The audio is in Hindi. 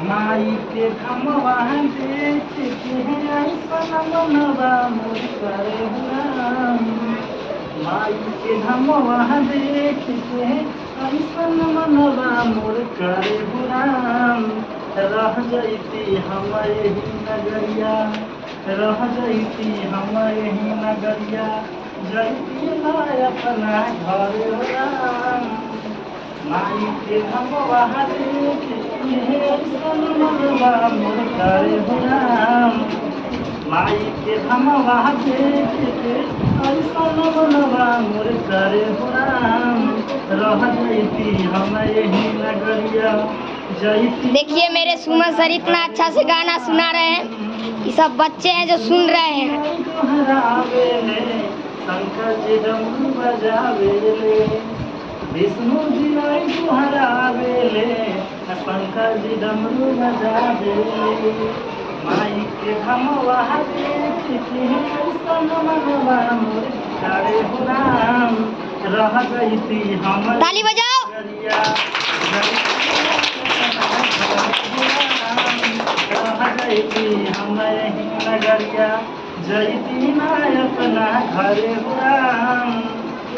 माई के धमवा देख के ऐसा मनवा मोर करे राम। माई के धमवा देख के ऐसा मनवा मोर करे राम। रह जैती हम यही नगरिया, रह जैती हम यही नगरिया, जैती ना अपना घर राम। माई के धमवा देख के ऐसन मनवा मोर करे राम। माई के धमवा देख के ऐसन मनवा मोर करे राम। रह जैती हम यही नगरिया, जैती। देखिए मेरे सुमन सर इतना अच्छा से गाना सुना रहे हैं, ये सब बच्चे हैं जो सुन रहे हैं। शंकर जी डमरू बजावेले, विष्णु जी आई तुहरावेले, शंकर जी डमरू बजावेले। माई के धमवा देख के ऐसन मनवा मोर करे राम। रह जैती हम ताली बजाओ। हम यही नगरिया, जैती ना अपना घर राम।